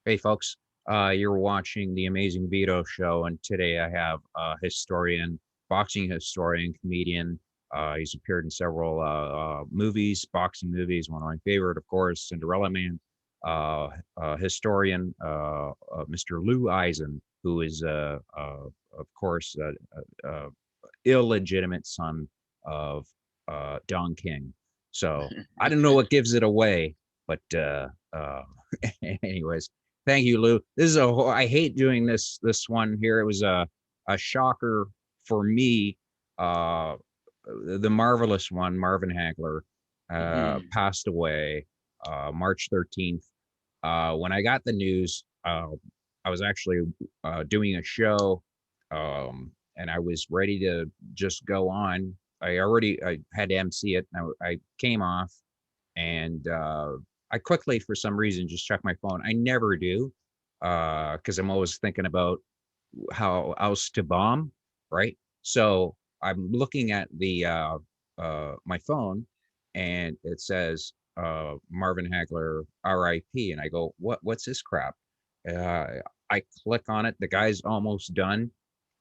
Hey, folks, you're watching the Amazing Vito show, and today I have historian, boxing historian, comedian. He's appeared in several movies, boxing movies. One of my favorite, of course, Cinderella Man. Historian, Mr. Lou Eisen, who is, of course, illegitimate son of Don King. So I don't know what gives it away, but anyways, thank you, Lou. This is I hate doing this one here. It was a shocker for me. Uh, the marvelous one, Marvin Hagler, Hmm. passed away March 13th. When I got the news, I was actually doing a show, and I was ready to just go on. I had to MC it. And I came off, and I quickly, for some reason, just checked my phone. I never do, because I'm always thinking about how else to bomb, right? So I'm looking at the my phone, and it says Marvin Hagler R.I.P. And I go, what's this crap? I click on it. The guy's almost done,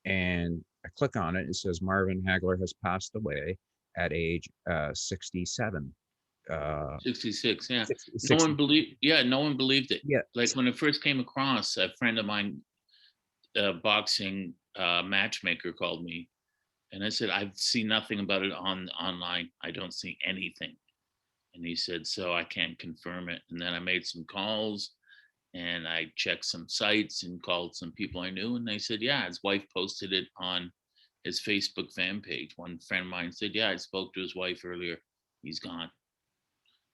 and I click on it. It says Marvin Hagler has passed away at age 67. Uh, 66, yeah. 60, No one believed it. yeah, Like when it first came across, a friend of mine, a boxing matchmaker, called me, and I said, I've seen nothing about it online. I don't see anything. And he said, so I can't confirm it. And then I made some calls and I checked some sites and called some people I knew, and they said, yeah, his wife posted it on his Facebook fan page. One friend of mine said, yeah, I spoke to his wife earlier. He's gone.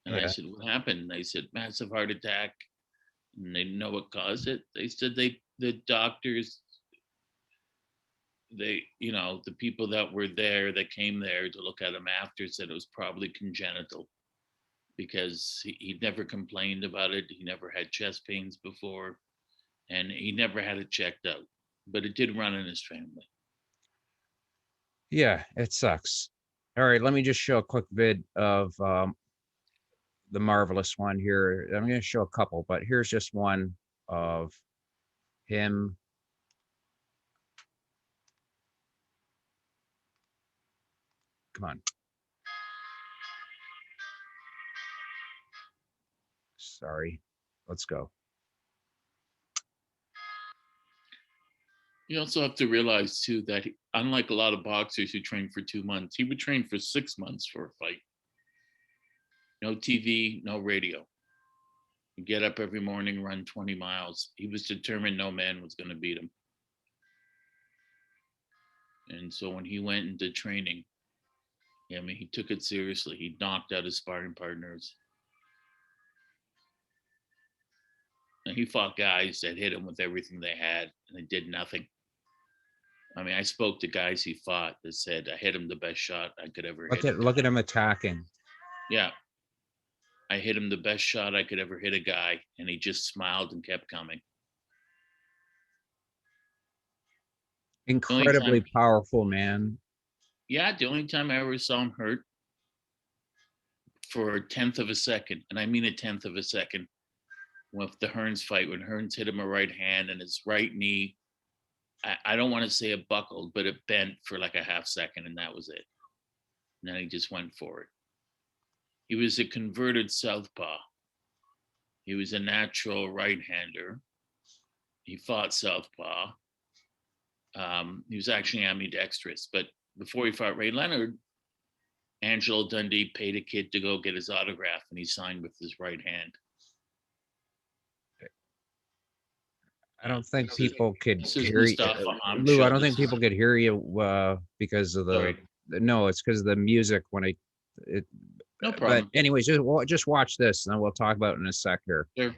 And I yeah. said, what happened? And they said, massive heart attack. And they didn't know what caused it. They said the doctors, the people that were there, that came there to look at him after, said it was probably congenital because he'd never complained about it. He never had chest pains before, and he never had it checked out. But it did run in his family. Yeah, it sucks. All right, let me just show a quick vid of the marvelous one here. I'm going to show a couple, but here's just one of him. Come on. Sorry. Let's go. You also have to realize too that unlike a lot of boxers who train for 2 months, he would train for 6 months for a fight. No TV, no radio. He'd get up every morning, run 20 miles. He was determined no man was going to beat him. And so when he went into training, yeah, I mean, he took it seriously. He knocked out his sparring partners. And he fought guys that hit him with everything they had, and it did nothing. I mean, I spoke to guys he fought that said, I hit him the best shot I could ever hit a Look at guy. him attacking. Yeah, I hit him the best shot I could ever hit a guy, and he just smiled and kept coming. The only Incredibly time, powerful man. yeah, the only time I ever saw him hurt for a tenth of a second, and I mean a tenth of a second, with the Hearns fight, when Hearns hit him a right hand and his right knee, I don't want to say it buckled, but it bent for like a half second, and that was it. And then he just went for it. He was a converted southpaw. He was a natural right-hander. He fought southpaw. He was actually ambidextrous, but before he fought Ray Leonard, Angelo Dundee paid a kid to go get his autograph, and he signed with his right hand. I Yeah, don't think people could this is hear you. Mustafa Lou, I Hamsho. don't This think is people could hear you because of sorry, no, it's because of the music when it, no but problem. anyways, just watch this and then we'll talk about it in a sec here. There,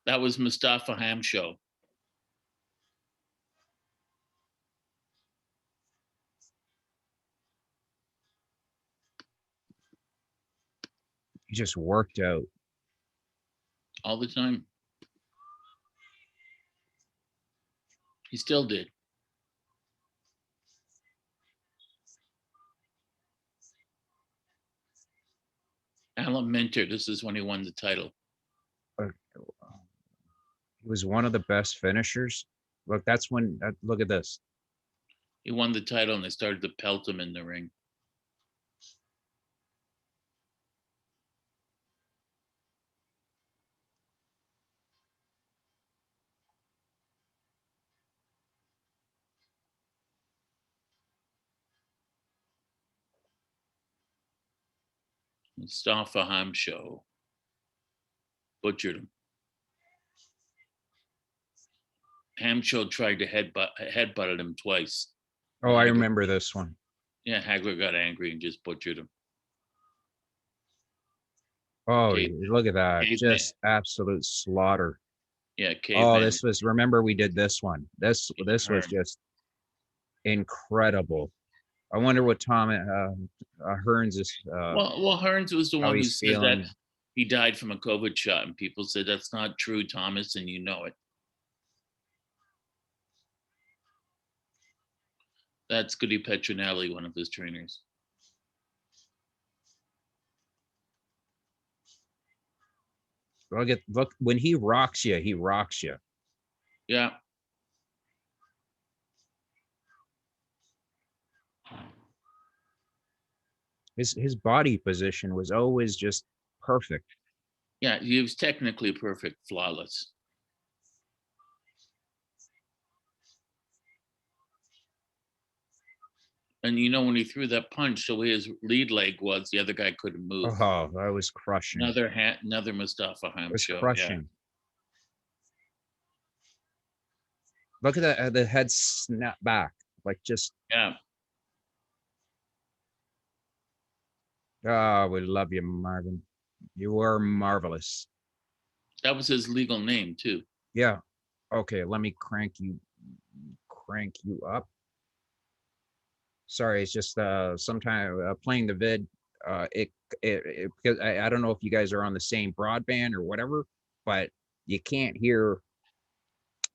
that was Mustafa Hamsho. He just worked out. All the time. He still did. Alan Minter. This is when he won the title. Uh, was one of the best finishers. Look, that's when. Look at this. He won the title, and they started to pelt him in the ring. Mustafa Hamsho butchered him. Hamsho tried to headbutted him twice. Oh, I remember this one. Yeah, Hagler got angry and just butchered him. Oh, look at that. Just absolute slaughter. Yeah, oh, this was, remember we did this one. This was just incredible. I wonder what Tom Hearns is. Well, Hearns was the one who said feeling. that he died from a COVID shot, and people said that's not true, Thomas, and you know it. That's Goody Petronelli, one of his trainers. Look, when he rocks you, he rocks you. Yeah. His body position was always just perfect. Yeah, he was technically perfect, flawless. And you know, when he threw that punch, the way his lead leg was, the other guy couldn't move. Oh, that was crushing. Another Mustafa Hamsho. It was crushing. Yeah. Look at that, the head snap back, like just. Yeah. Oh, we love you, Marvin. You were marvelous. That was his legal name too. Yeah. Okay, let me crank you up. Sorry, it's just sometime playing the vid. It because I don't know if you guys are on the same broadband or whatever, but you can't hear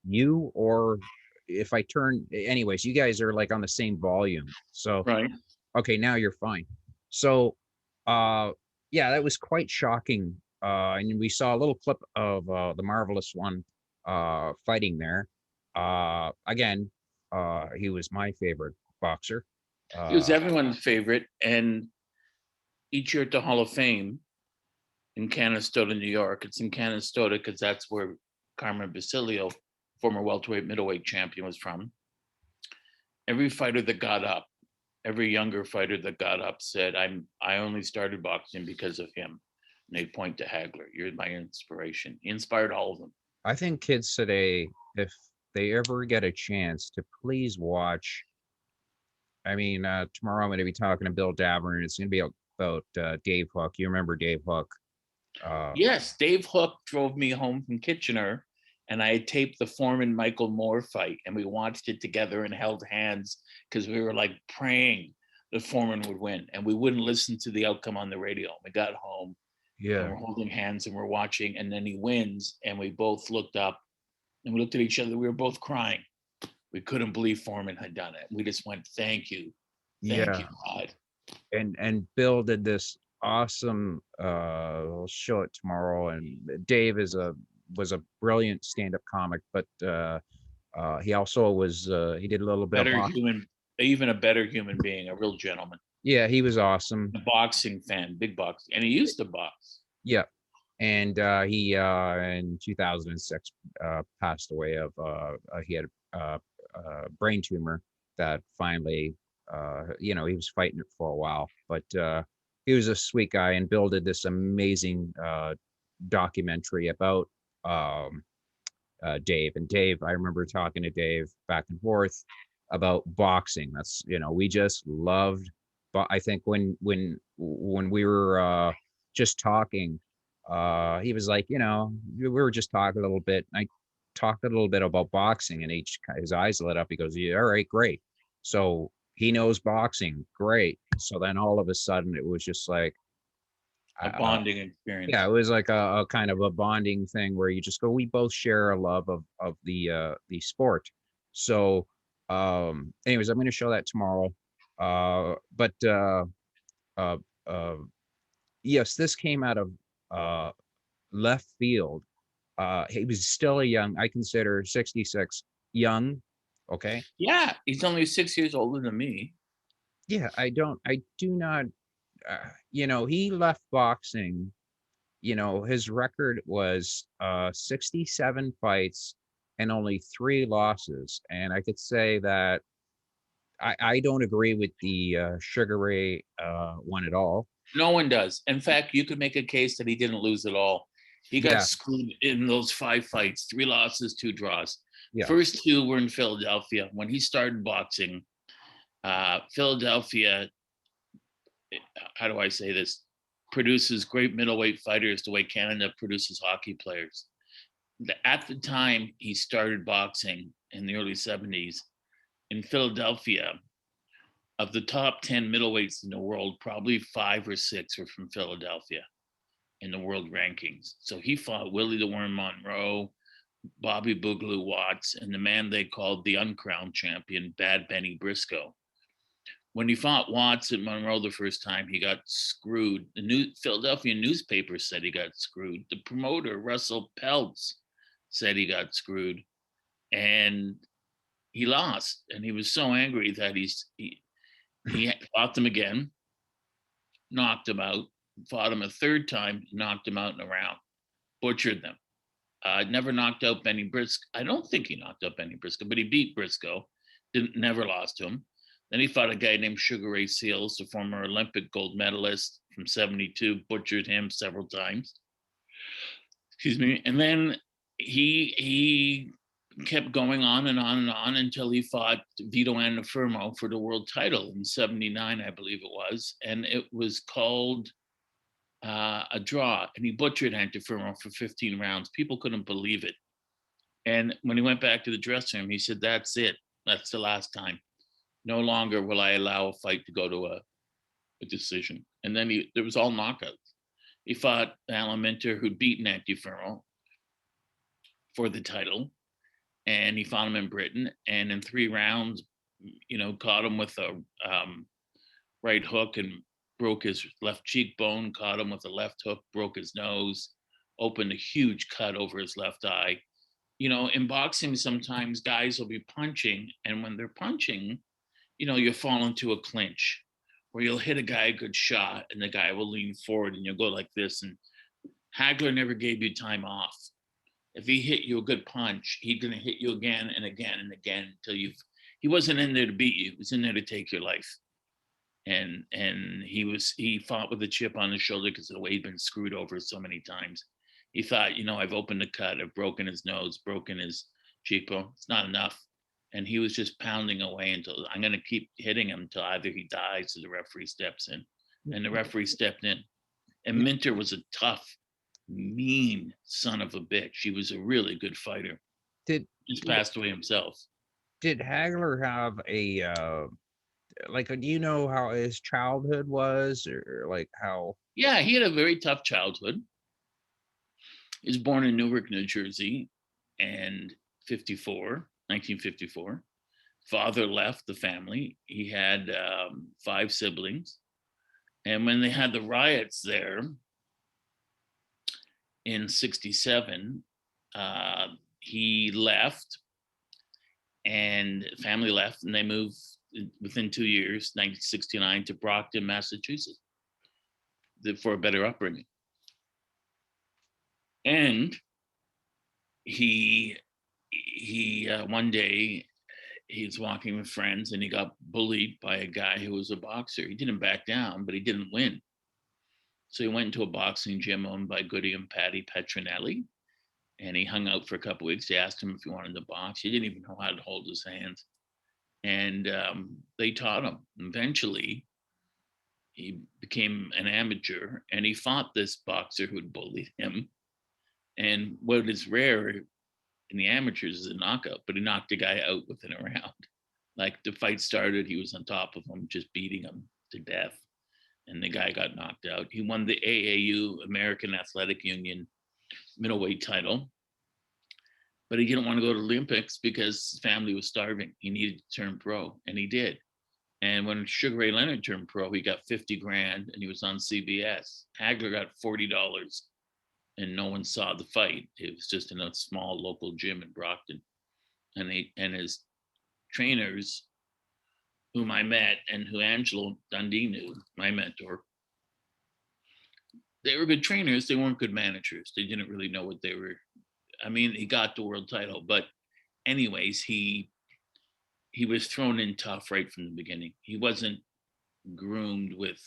you, or if I turn. Anyways, you guys are like on the same volume. So right. Okay, now you're fine. So yeah, that was quite shocking. And we saw a little clip of the Marvelous One fighting there. Again, he was my favorite boxer. He was everyone's favorite, and each year at the Hall of Fame in Canastota, New York. It's in Canastota because that's where Carmen Basilio, former welterweight middleweight champion, was from. Every fighter that got up, every younger fighter that got up said, I only started boxing because of him. And they point to Hagler. You're my inspiration. He inspired all of them. I think kids today, if they ever get a chance to please watch. I mean, tomorrow I'm going to be talking to Bill Davern, and it's going to be about Dave Hook. You remember Dave Hook? Yes, Dave Hook drove me home from Kitchener, and I had taped the Foreman Michael Moore fight, and we watched it together and held hands because we were like praying the Foreman would win, and we wouldn't listen to the outcome on the radio. We got home, and we're holding hands and we're watching, and then he wins, and we both looked up and we looked at each other. We were both crying. We couldn't believe Foreman had done it. We just went, thank you. Thank you, God. And Bill did this awesome, I'll show it tomorrow. And Dave was a brilliant stand-up comic, but he also was he did a little bit better of even a better human being, a real gentleman. Yeah, he was awesome. A boxing fan, big boxing, and he used to box. Yeah. And he in 2006 passed away of he had a brain tumor that finally he was fighting it for a while, but he was a sweet guy. And Bill did this amazing documentary about Dave. And Dave, I remember talking to Dave back and forth about boxing. That's, we just loved, but I think when we were just talking, he was like, we were just talking a little bit. I talked a little bit about boxing, and his eyes lit up. He goes, yeah, all right, great. So he knows boxing, great. So then all of a sudden it was just like a bonding experience. Yeah, it was like a kind of a bonding thing where you just go, we both share a love of the sport. So anyways, I'm going to show that tomorrow. But yes, this came out of left field. He was still a young, I consider 66 young. Okay. Yeah, he's only 6 years older than me. Yeah, I do not, he left boxing, his record was 67 fights and only 3 losses. And I could say that I don't agree with the Sugar Ray one at all. No one does. In fact, you could make a case that he didn't lose at all. He got Yeah, screwed in those 5 fights, 3 losses, 2 draws. yeah, First 2 were in Philadelphia. When he started boxing, Philadelphia, how do I say this, produces great middleweight fighters the way Canada produces hockey players. At the time he started boxing in the early 70s in Philadelphia, of the top 10 middleweights in the world, probably 5 or 6 were from Philadelphia in the world rankings. So he fought Willie the Worm Monroe, Bobby Boogaloo Watts, and the man they called the uncrowned champion, Bad Benny Briscoe. When he fought Watts at Monroe the first time, he got screwed. The Philadelphia newspaper said he got screwed. The promoter, Russell Peltz, said he got screwed. And he lost. And he was so angry that he fought them again, knocked him out, fought him a third time, knocked him out in a round, butchered them. Never knocked out Benny Briscoe. I don't think he knocked out Benny Briscoe, but he beat Briscoe. Never lost to him. Then he fought a guy named Sugar Ray Seales, the former Olympic gold medalist from '72, butchered him several times. Excuse me. And then he kept going on and on and on until he fought Vito Antuofermo for the world title in '79, I believe it was. And it was called a draw. And he butchered Antuofermo for 15 rounds. People couldn't believe it. And when he went back to the dressing room, he said, "That's it. That's the last time. No longer will I allow a fight to go to a decision." And then there was all knockouts. He fought Alan Minter, who'd beaten Antuofermo for the title. And he fought him in Britain. And in 3 rounds, caught him with a right hook and broke his left cheekbone, caught him with a left hook, broke his nose, opened a huge cut over his left eye. In boxing, sometimes guys will be punching, and when they're punching, you fall into a clinch where you'll hit a guy a good shot and the guy will lean forward and you'll go like this. And Hagler never gave you time off. If he hit you a good punch, he's going to hit you again and again and again until he wasn't in there to beat you. He was in there to take your life. And he fought with a chip on his shoulder because of the way he'd been screwed over so many times. He thought, I've opened a cut, I've broken his nose, broken his cheekbone. It's not enough. And he was just pounding away until I'm going to keep hitting him until either he dies or the referee steps in. And the referee stepped in. And Minter was a tough, mean son of a bitch. He was a really good fighter. He's passed away himself. Did Hagler have do you know how his childhood was, or like how? Yeah, he had a very tough childhood. He was born in Newark, New Jersey, and 1954. Father left the family. He had 5 siblings. And when they had the riots there in '67, he left, and family left, and they moved within 2 years, 1969, to Brockton, Massachusetts, for a better upbringing. And he one day he's walking with friends and he got bullied by a guy who was a boxer. He didn't back down, but he didn't win. So he went into a boxing gym owned by Goody and Patty Petronelli, and he hung out for a couple of weeks. They asked him if he wanted to box. He didn't even know how to hold his hands. And they taught him. Eventually, he became an amateur, and he fought this boxer who had bullied him. And what is rare in the amateurs is a knockout, but he knocked the guy out within a round. Like, the fight started, he was on top of him, just beating him to death. And the guy got knocked out. He won the AAU, American Athletic Union, middleweight title. But he didn't want to go to the Olympics because his family was starving. He needed to turn pro, and he did. And when Sugar Ray Leonard turned pro, he got 50 grand, and he was on CBS. Hagler got $40. and no one saw the fight. It was just in a small local gym in Brockton, and his trainers, whom I met and who Angelo Dundee knew, my mentor, they were good trainers. They weren't good managers. They didn't really know what they were. I mean, he got the world title, but anyways, he was thrown in tough right from the beginning. He wasn't groomed with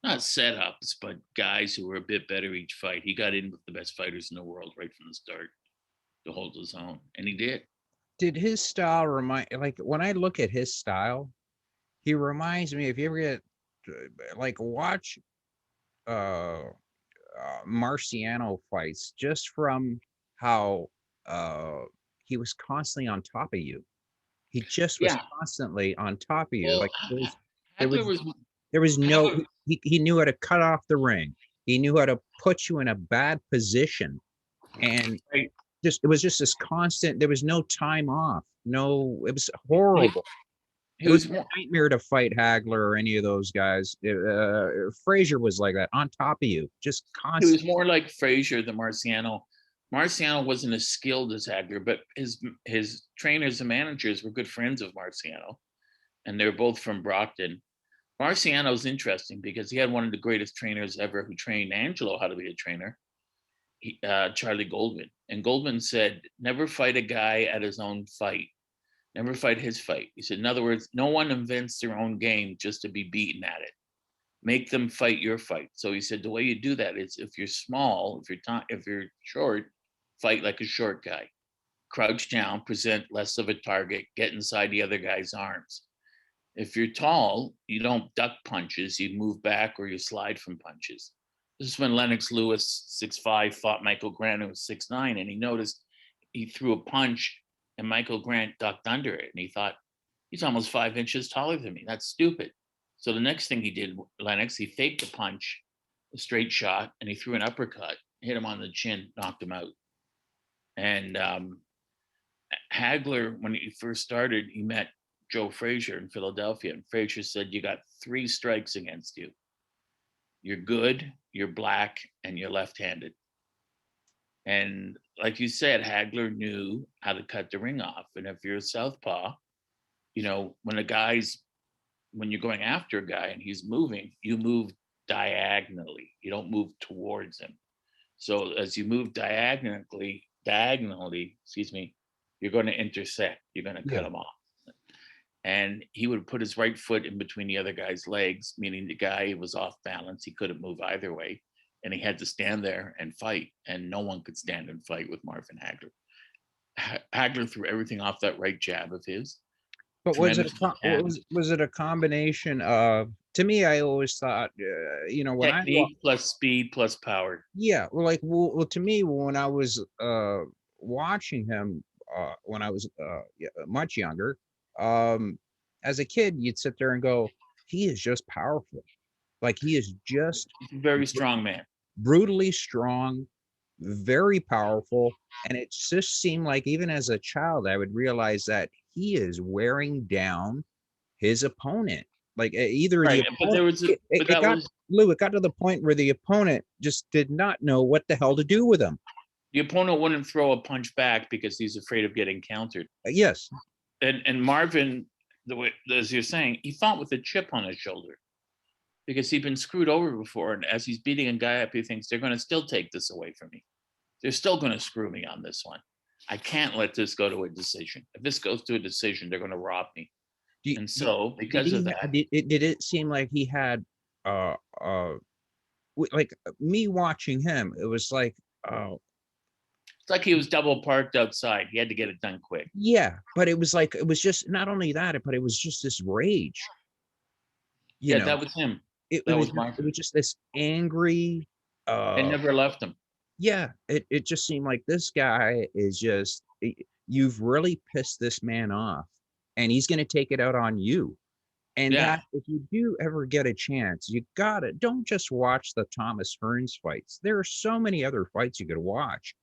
not setups, but guys who were a bit better each fight. He got in with the best fighters in the world right from the start to hold his own, and he did. Did his style remind, like when I look at his style, he reminds me, if you ever get like watch uh Marciano fights, just from how uh he was constantly on top of you. He just was Yeah. constantly on top of you. Well, Like there Hagler was was there was no Hagler. he knew how to cut off the ring. He knew how to put you in a bad position. And Right. just it was just this constant, there was no time off. No, it was He, horrible. he It was was a more. nightmare to fight Hagler or any of those guys. Frazier was like that, on top of you, just He constant. was more like Frazier than Marciano. Marciano wasn't as skilled as Hagler, but his trainers and managers were good friends of Marciano, and they were both from Brockton. Marciano was interesting because he had one of the greatest trainers ever who trained Angelo how to be a trainer, Charlie Goldman. And Goldman said, never fight a guy at his own fight. Never fight his fight. He said, in other words, no one invents their own game just to be beaten at it. Make them fight your fight. So he said, the way you do that is if you're small, if you're short, fight like a short guy. Crouch down, present less of a target, get inside the other guy's arms. If you're tall, you don't duck punches, you move back or you slide from punches. This is when Lennox Lewis, 6'5", fought Michael Grant, who was 6'9", and he noticed he threw a punch and Michael Grant ducked under it. And he thought, he's almost 5 inches taller than me. That's stupid. So the next thing he did, Lennox, he faked a punch, a straight shot, and he threw an uppercut, hit him on the chin, knocked him out. And Hagler, when he first started, he met Joe Frazier in Philadelphia, and Frazier said, you got 3 strikes against you. You're good, you're black, and you're left-handed. And like you said, Hagler knew how to cut the ring off. And if you're a southpaw, you know, when you're going after a guy and he's moving, you move diagonally. You don't move towards him. So as you move diagonally, excuse me, you're going to intersect. You're going to cut Yeah. him off. And he would put his right foot in between the other guy's legs, meaning the guy was off balance. He couldn't move either way. And he had to stand there and fight. And no one could stand and fight with Marvin Hagler. Hagler threw everything off that right jab of his. But was it Tremendous was it a combination of? To me, I always thought, when technique plus speed plus power. yeah, well, to me, when I was watching him when I was much younger, as a kid, you'd sit there and go, he is just powerful. Like he is just He's a very strong man. brutally strong, very powerful. And it just seemed like even as a child, I would realize that he is wearing down his opponent. Like either Right, the but there opponent, was, but that got was Lou, it got to the point where the opponent just did not know what the hell to do with him. the opponent wouldn't throw a punch back because he's afraid of getting countered. Yes. And Marvin, the way as you're saying, he fought with a chip on his shoulder because he'd been screwed over before. And as he's beating a guy up, he thinks they're going to still take this away from me. They're still going to screw me on this one. I can't let this go to a decision. If this goes to a decision, they're going to rob me. And so, because of that, did it seem like he had like me watching him? It was like, it's like he was double parked outside. He had to get it done quick. yeah, but it was like, it was just not only that, but it was just this rage. That was him. It That was was Marvin. it was just this angry. They never left him. Yeah, it just seemed like this guy is just, you've really pissed this man off, and he's going to take it out on you. And Yeah. that if you do ever get a chance, you gotta, don't just watch the Thomas Hearns fights. There are so many other fights you could watch.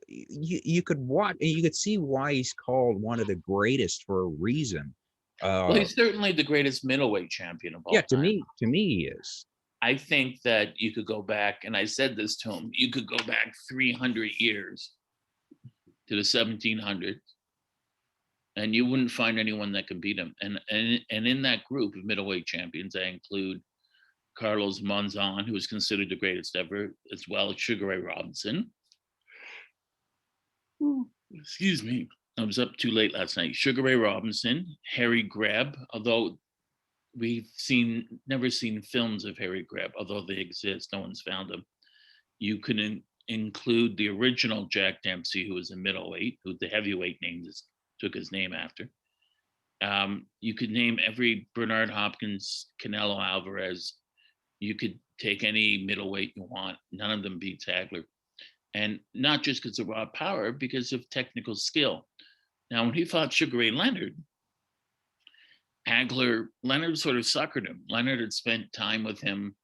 You could watch, and you could see why he's called one of the greatest for a reason. Well, he's certainly the greatest middleweight champion of all Yeah, time. to me he is. I think that you could go back, and I said this to him, you could go back 300 years to the 1700s, and you wouldn't find anyone that could beat him. And in that group of middleweight champions, I include Carlos Monzon, who was considered the greatest ever, as well as Sugar Ray Robinson. Excuse me. I was up too late last night. Sugar Ray Robinson, Harry Greb, although we've never seen films of Harry Greb, although they exist, no one's found them. You can include the original Jack Dempsey, who was a middleweight, who the heavyweight name took his name after. You could name every Bernard Hopkins, Canelo Alvarez. You could take any middleweight you want. None of them beats Hagler. And not just because of raw power, because of technical skill. Now, when he fought Sugar Ray Leonard sort of suckered him. Leonard had spent time with him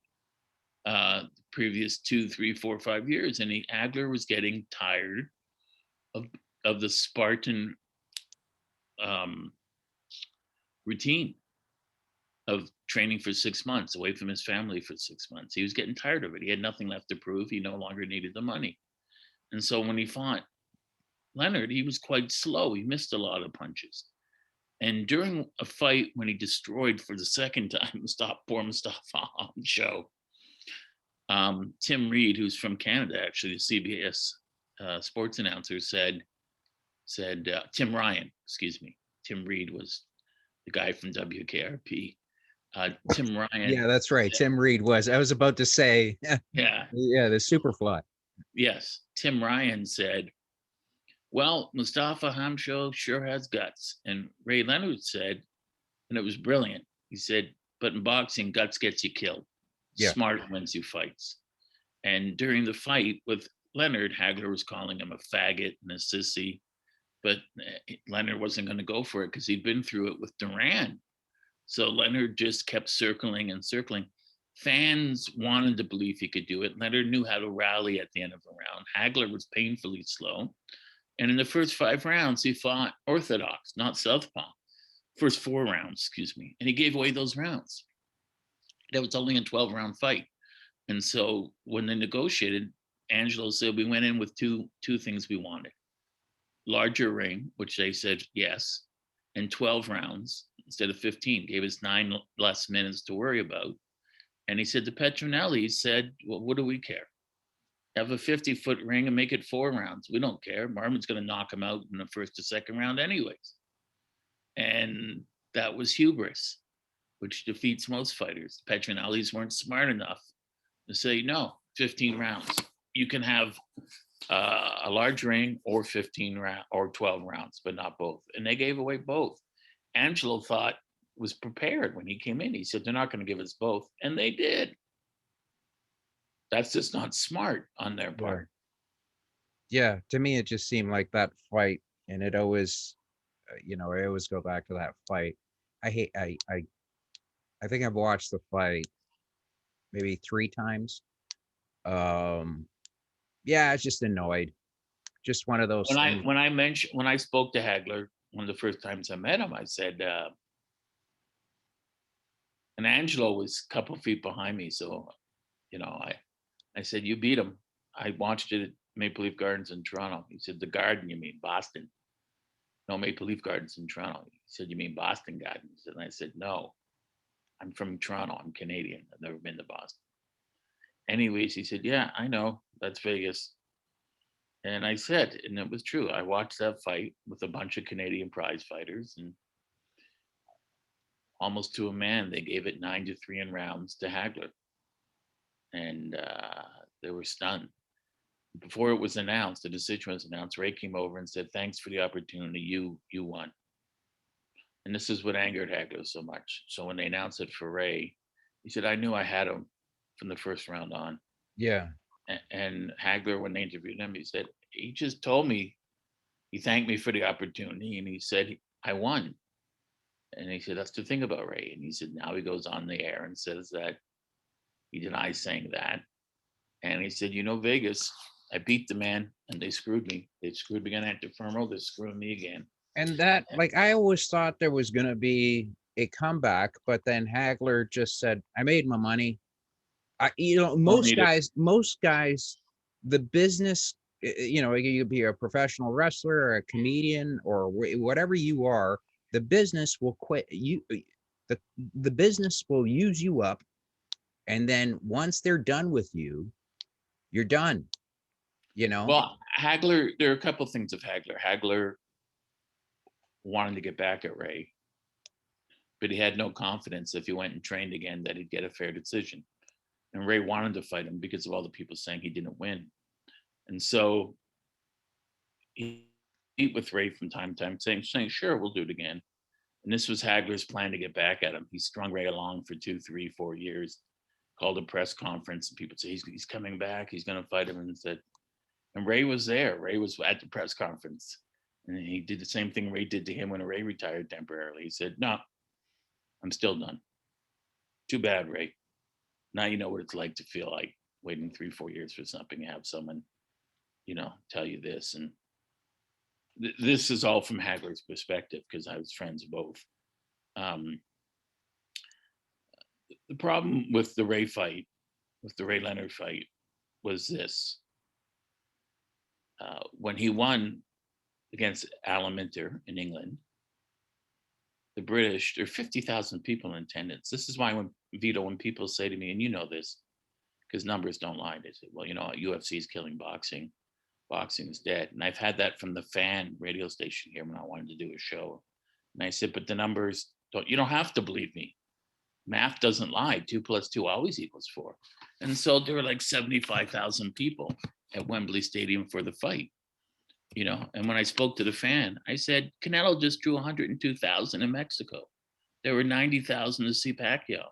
previous 2, 3, 4, 5 years, and Hagler was getting tired of the Spartan routine of training for 6 months away from his family for 6 months. He was getting tired of it. He had nothing left to prove. He no longer needed the money. And so when he fought Leonard, he was quite slow. He missed a lot of punches. And during a fight when he destroyed for the second time poor Mustafa on the show, Tim Reed, who's from Canada, actually, the CBS sports announcer, said Tim Ryan, excuse me. Tim Reed was the guy from WKRP. Tim Ryan. Yeah, that's right. Said, Tim Reed was. I was about to say. Yeah. Yeah, the Superfly. Yes. Tim Ryan said, well, Mustafa Hamsho sure has guts. And Ray Leonard said, and it was brilliant, he said, but in boxing, guts gets you killed. Yeah. Smart wins you fights. And during the fight with Leonard, Hagler was calling him a faggot and a sissy. But Leonard wasn't going to go for it because he'd been through it with Duran. So Leonard just kept circling and circling. Fans wanted to believe he could do it. Leonard knew how to rally at the end of the round. Hagler was painfully slow. And in the first 5 rounds, he fought orthodox, not southpaw. First 4 rounds, excuse me. And he gave away those rounds. That was only a 12-round fight. And so when they negotiated, Angelo said, we went in with two things we wanted. Larger ring, which they said yes, and 12 rounds instead of 15, gave us 9 less minutes to worry about. And he said to Petronelli, he said, well, what do we care? Have a 50-foot ring and make it 4 rounds. We don't care. Marvin's going to knock him out in the first or second round anyways. And that was hubris, which defeats most fighters. Petronellis weren't smart enough to say, no, 15 rounds. You can have a large ring or 15 or 12 rounds, but not both. And they gave away both. Angelo was prepared when he came in. He said, they're not going to give us both. And they did. That's just not smart on their part. Yeah, to me, it just seemed like that fight, and it always, I always go back to that fight. I think I've watched the fight maybe 3 times. Yeah, I was just annoyed. Just one of those things. When I spoke to Hagler, one of the first times I met him, I said, and Angelo was a couple feet behind me, so I said, you beat him. I watched it at Maple Leaf Gardens in Toronto. He said, the Garden, you mean Boston? No, Maple Leaf Gardens in Toronto. He said, you mean Boston Gardens? And I said, no, I'm from Toronto. I'm Canadian. I've never been to Boston. Anyways, he said, yeah, I know. That's Vegas. And I said, and it was true. I watched that fight with a bunch of Canadian prize fighters, and almost to a man, they gave it 9-3 in rounds to Hagler. And they were stunned. Before it was announced, the decision was announced, Ray came over and said, thanks for the opportunity, you won. And this is what angered Hagler so much. So when they announced it for Ray, he said, I knew I had him from the first round on. Yeah. And Hagler, when they interviewed him, he said, he just told me, he thanked me for the opportunity, and he said, I won. And he said, that's the thing about Ray. And he said, now he goes on the air and says that he denies saying that. And he said, Vegas, I beat the man and they screwed me. They screwed me again at Defermo. They're screwing me again. And that, I always thought there was going to be a comeback, but then Hagler just said, I made my money. Don't need it. most guys, the business, you could be a professional wrestler or a comedian or whatever you are, the business will quit you. The, the business will use you up. And then once they're done with you, you're done, you know? Well, Hagler, there are a couple things of Hagler. Hagler wanted to get back at Ray, but he had no confidence if he went and trained again that he'd get a fair decision. And Ray wanted to fight him because of all the people saying he didn't win. And so he meet with Ray from time to time, saying, sure, we'll do it again. And this was Hagler's plan to get back at him. He strung Ray along for 2, 3, 4 years, called a press conference, and people say he's coming back, he's going to fight him. And Ray was there. Ray was at the press conference. And he did the same thing Ray did to him when Ray retired temporarily. He said, no, I'm still done. Too bad, Ray. Now you know what it's like to feel like waiting 3, 4 years for something, have someone, tell you this. And this is all from Hagler's perspective because I was friends of both. The problem with the Ray fight, with the Ray Leonard fight, was this. When he won against Alan Minter in England, the British, there are 50,000 people in attendance. This is why when Vito, when people say to me, and you know this, because numbers don't lie, they say, well, UFC is killing boxing. Boxing is dead. And I've had that from the fan radio station here when I wanted to do a show. And I said, but the numbers you don't have to believe me. Math doesn't lie. 2 + 2 always equals 4. And so there were like 75,000 people at Wembley Stadium for the fight. And when I spoke to the fan, I said, Canelo just drew 102,000 in Mexico. There were 90,000 to see Pacquiao.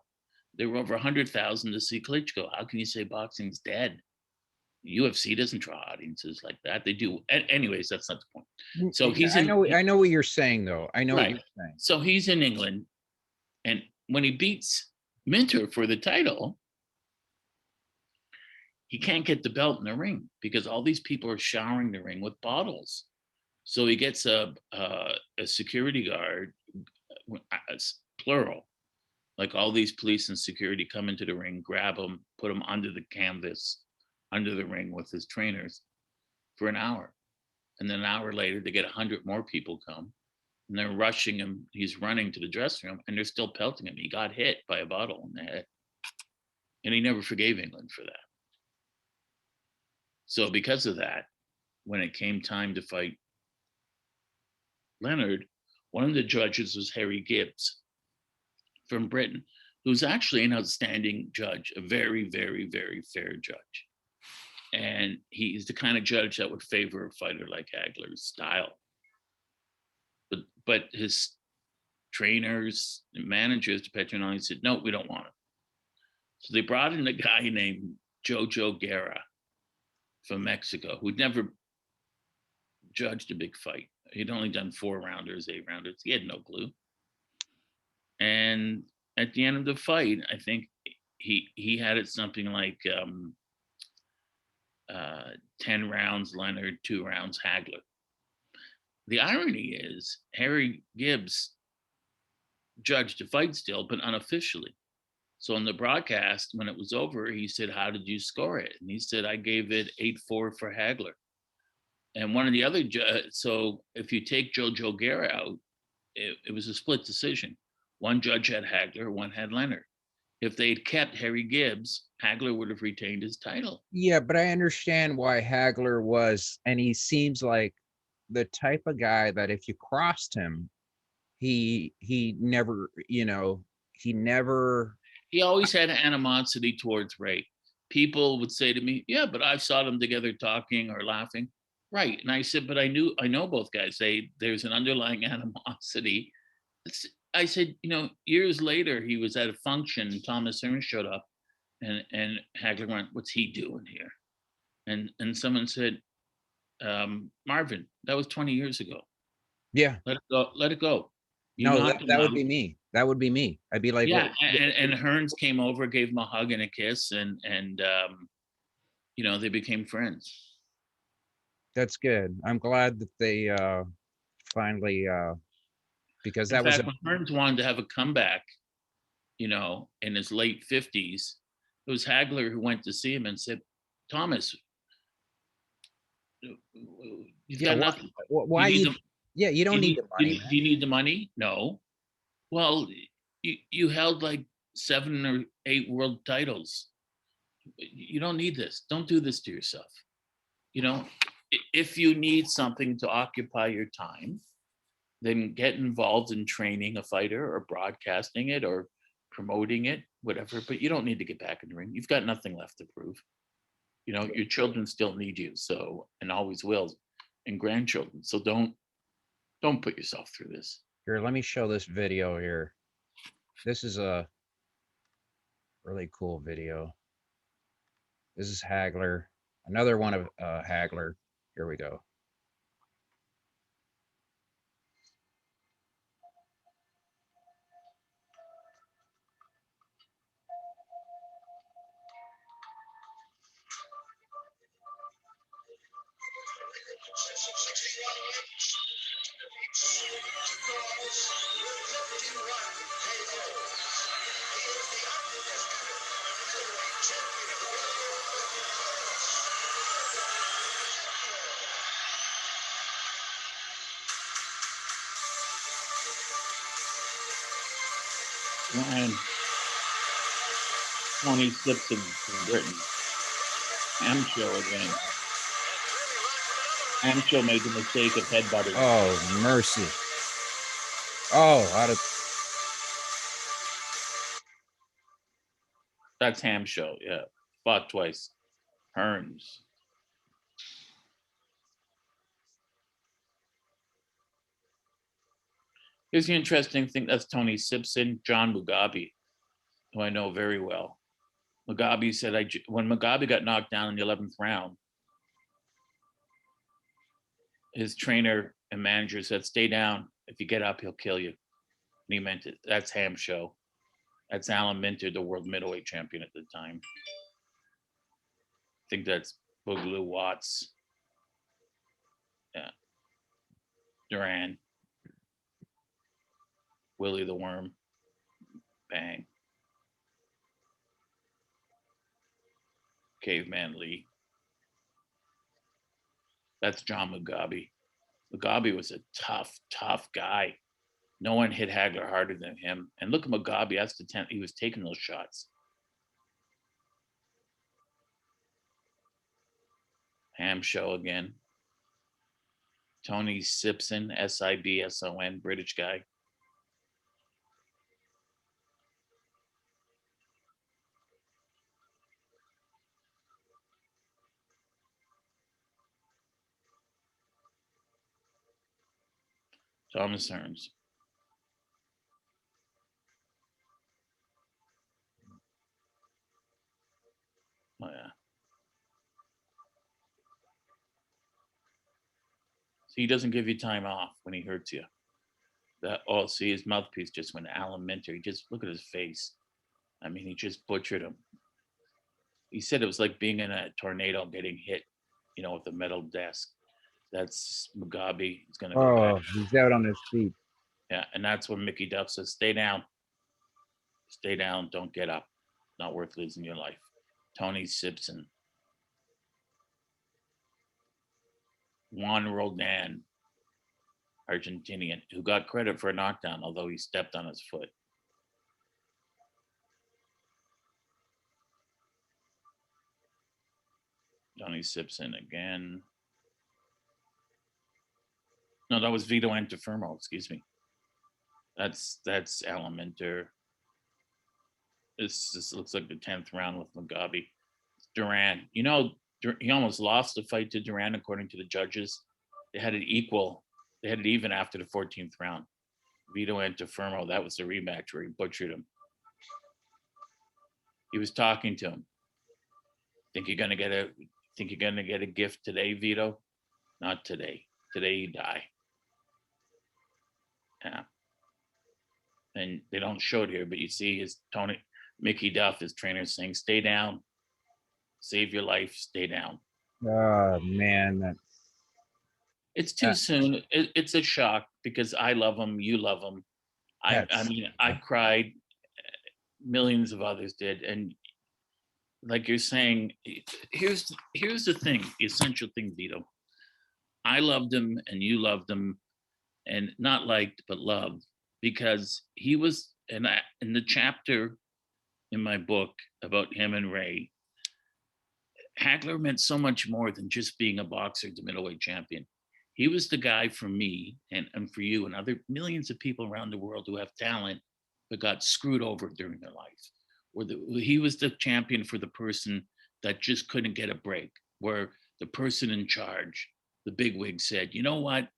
There were over 100,000 to see Klitschko. How can you say boxing's dead? UFC doesn't draw audiences like that. They do. Anyways, that's not the point. So he's I know what you're saying, though. I know right. What you're saying. So he's in England, and when he beats Minter for the title, he can't get the belt in the ring because all these people are showering the ring with bottles. So he gets a security guard, plural, like all these police and security come into the ring, grab him, put him under the canvas, under the ring with his trainers for an hour. And then an hour later, they get 100 more people come and they're rushing him. He's running to the dressing room and they're still pelting him. He got hit by a bottle in the head. And he never forgave England for that. So because of that, when it came time to fight Leonard, one of the judges was Harry Gibbs from Britain, who's actually an outstanding judge, a very, very, very fair judge. And he's the kind of judge that would favor a fighter like Hagler's style. But his trainers and managers, depending on, he said, no, we don't want him. So they brought in a guy named Jojo Guerra from Mexico, who'd never judged a big fight. He'd only done 4-rounders, 8-rounders. He had no clue. And at the end of the fight, I think he had it something like 10 rounds Leonard, 2 rounds Hagler. The irony is Harry Gibbs judged the fight still, but unofficially. So on the broadcast, when it was over, he said, how did you score it? And he said, I gave it 8-4 for Hagler. And one of the other, so if you take Jojo Guerra out, it was a split decision. One judge had Hagler, one had Leonard. If they'd kept Harry Gibbs, Hagler would have retained his title. Yeah, but I understand why Hagler was, and he seems like the type of guy that if you crossed him, he never, he always had animosity towards Ray. People would say to me, yeah, but I saw them together talking or laughing. Right. And I said, but I know both guys. There's an underlying animosity. I said, years later, he was at a function and Thomas Hearns showed up and Hagler went, what's he doing here? And someone said, Marvin, that was 20 years ago. Yeah. Let it go. That would be me. That would be me. I'd be like, yeah. And Hearns came over, gave him a hug and a kiss, and they became friends. That's good. I'm glad that they finally, because that was when Hearns wanted to have a comeback, in his late 50s, It was Hagler who went to see him and said, Thomas, you've Yeah. got nothing. Why You need you? the Yeah, you don't need the money, do man. you need the money? No. Well, you held like 7 or 8 world titles. You don't need this. Don't do this to yourself. You know, if you need something to occupy your time, then get involved in training a fighter or broadcasting it or promoting it, whatever. But you don't need to get back in the ring. You've got nothing left to prove. You know, your children still need you, so, and always will, and grandchildren. So don't put yourself through this. Here, let me show this video here. This is a really cool video. This is Hagler. Another one of Hagler. Here we go. And Tony Simpson from Britain. Amsho again. Amsho made the mistake of headbutting. Oh, mercy. Oh, out of That's Hamsho, yeah. Fought twice. Hearns. Here's the interesting thing. That's Tony Simpson, John Mugabe, who I know very well. Mugabe said, when Mugabe got knocked down in the 11th round, his trainer and manager said, stay down. If you get up, he'll kill you. And he meant it. That's Hamsho. That's Alan Minter, the world middleweight champion at the time. I think that's Boogaloo Watts. Yeah. Duran. Willie the Worm. Bang. Caveman Lee. That's John Mugabe. Mugabe was a tough, tough guy. No one hit Hagler harder than him. And look at Mugabe. That's the 10th. He was taking those shots. Hamsho again. Tony Sibson, Sibson, British guy. Thomas Hearns. Oh, yeah. So he doesn't give you time off when he hurts you. See, his mouthpiece just went Alan Minter. He just, look at his face. I mean, he just butchered him. He said it was like being in a tornado getting hit, with a metal desk. That's Mugabe. He's going to go back. oh, he's out on his feet. Yeah, and that's when Mickey Duff says, stay down. Stay down. Don't get up. Not worth losing your life. Tony Sibson. Juan Roldan, Argentinian, who got credit for a knockdown, although he stepped on his foot. Tony Sibson again. No, that was Vito Antifermo, excuse me. That's Alan Minter. This looks like the 10th round with Mugabe. Duran. He almost lost the fight to Duran, according to the judges. They had it equal. They had it even after the 14th round. Vito Antifermo, that was the rematch where he butchered him. He was talking to him. Think you're gonna get a gift today, Vito? Not today. Today you die. Yeah. And they don't show it here, but you see Mickey Duff, his trainer, saying, stay down, save your life, stay down. Oh man, it's too soon. It's a shock because I love him, you love him. I cried, millions of others did, and like you're saying, here's the thing, the essential thing, Vito. I loved him and you loved him, and not liked but loved, because he was, and I, in the chapter in my book about him and Ray, Hagler meant so much more than just being a boxer, the middleweight champion. He was the guy for me and for you and other millions of people around the world who have talent but got screwed over during their life. He was the champion for the person that just couldn't get a break, where the person in charge, the big wig, said, you know what?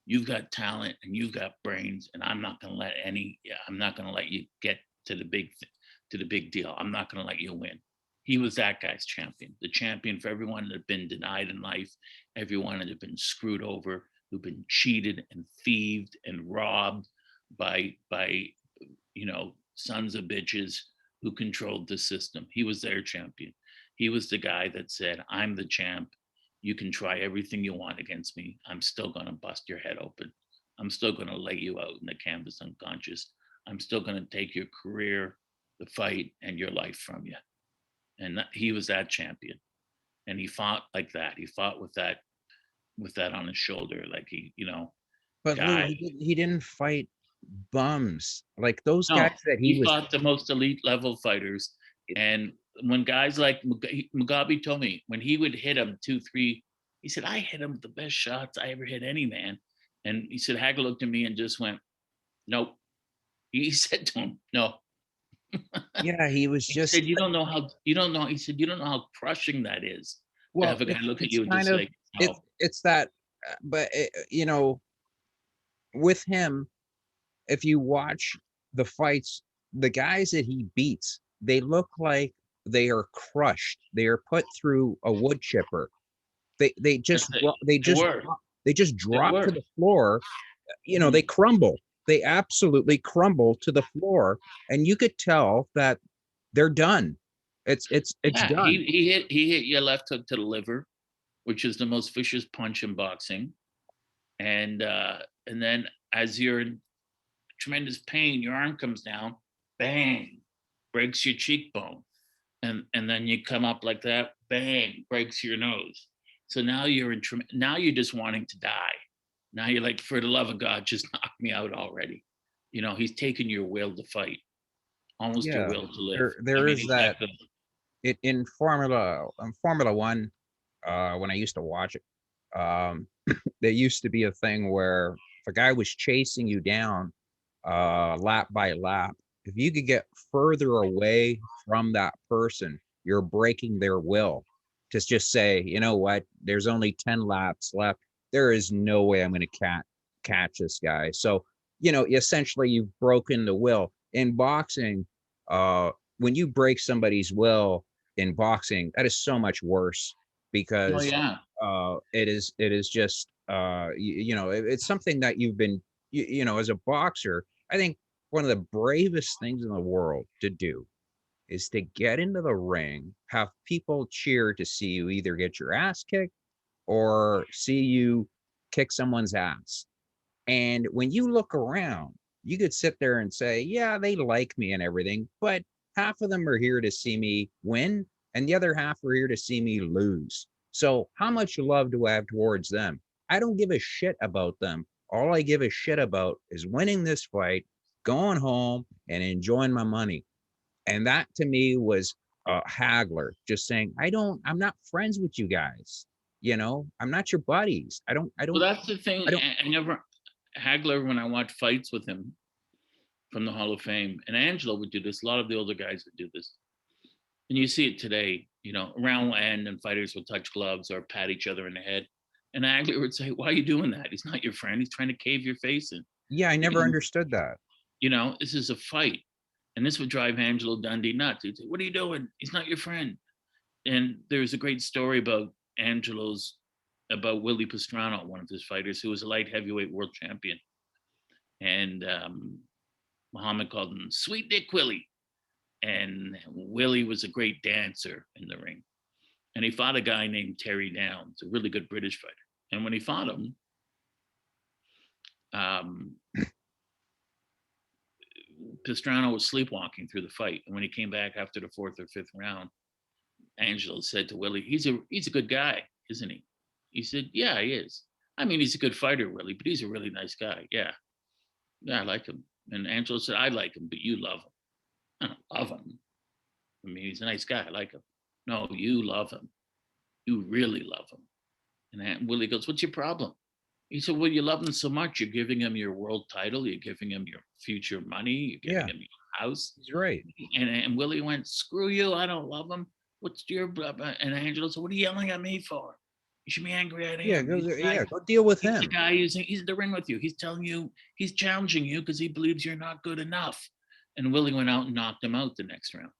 You've got talent and you've got brains, and I'm not going to let you get to the big deal. I'm not going to let you win. He was that guy's champion, the champion for everyone that had been denied in life, everyone that had been screwed over, who'd been cheated and thieved and robbed by sons of bitches who controlled the system. He was their champion. He was the guy that said, I'm the champ. You can try everything you want against me. I'm still going to bust your head open. I'm still going to lay you out in the canvas unconscious. I'm still going to take your career, the fight, and your life from you. And he was that champion. And he fought like that. He fought with that on his shoulder. Like But Lou, guy. he didn't fight bums like those No, guys that he he was. fought the most elite level fighters. And when guys like Mugabe told me, when he would hit him 2-3, he said, I hit him with the best shots I ever hit any man. And he said, Hagler looked at me and just went, nope. He said to him, no. Yeah, he was He just. said, you don't know how crushing that is to Well, have a guy look at it's you and kind just of say, it. no. It's that, but with him, if you watch the fights, the guys that he beats, they look like they are crushed. They are put through a wood chipper. They just They were. they just They drop to were. the floor. They crumble. They absolutely crumble to the floor, and you could tell that they're done. It's Yeah, done. he hit your left hook to the liver, which is the most vicious punch in boxing. And then as you're in tremendous pain, your arm comes down, bang, breaks your cheekbone. And then you come up like that, bang, breaks your nose. So now now you're just wanting to die. Now you're like, for the love of God, just knock me out already. He's taken your will to fight, almost your Yeah, will to live. I there mean, is he's that that good. in Formula One. When I used to watch it, there used to be a thing where if a guy was chasing you down lap by lap, if you could get further away from that person, you're breaking their will to just say, you know what, there's only 10 laps left. There is no way I'm going to catch this guy. So, essentially you've broken the will. In boxing, when you break somebody's will in boxing, that is so much worse Oh because yeah. it is just it's something that you've been as a boxer. I think one of the bravest things in the world to do is to get into the ring, have people cheer to see you either get your ass kicked or see you kick someone's ass. And when you look around, you could sit there and say, yeah, they like me and everything, but half of them are here to see me win, and the other half are here to see me lose. So, how much love do I have towards them? I don't give a shit about them. All I give a shit about is winning this fight, going home, and enjoying my money. And that to me was Hagler just saying, I'm not friends with you guys. I'm not your buddies. Well, that's the thing. I don't. I never Hagler, when I watch fights with him from the Hall of Fame, and Angelo would do this. A lot of the older guys would do this, and you see it today. Round will end and fighters will touch gloves or pat each other in the head. And Hagler would say, "Why are you doing that? He's not your friend. He's trying to cave your face in. Yeah, I never You, understood that. this is a fight." And this would drive Angelo Dundee nuts. He'd say, "What are you doing? He's not your friend." And there's a great story about Willie Pastrana, one of his fighters, who was a light heavyweight world champion. And Muhammad called him Sweet Dick Willie. And Willie was a great dancer in the ring. And he fought a guy named Terry Downs, a really good British fighter. And when he fought him, Pastrana was sleepwalking through the fight. And when he came back after the fourth or fifth round, Angelo said to Willie, he's a good guy, isn't he? He said, yeah, he is. I mean, he's a good fighter, Willie, but he's a really nice guy. Yeah. Yeah, I like him. And Angelo said, I like him, but you love him. I don't love him. I mean, he's a nice guy. I like him. No, you love him. You really love him. And Willie goes, what's your problem? He said, well, you love him so much. You're giving him your world title. You're giving him your future money. You're giving Yeah, him your house. he's right. And Willie went, screw you. I don't love him. What's your blah, blah? And Angelo said, what are you yelling at me for? You should be angry at Yeah, him. go deal with He's the him. guy he's in the ring with you. He's telling you, he's challenging you because he believes you're not good enough. And Willie went out and knocked him out the next round.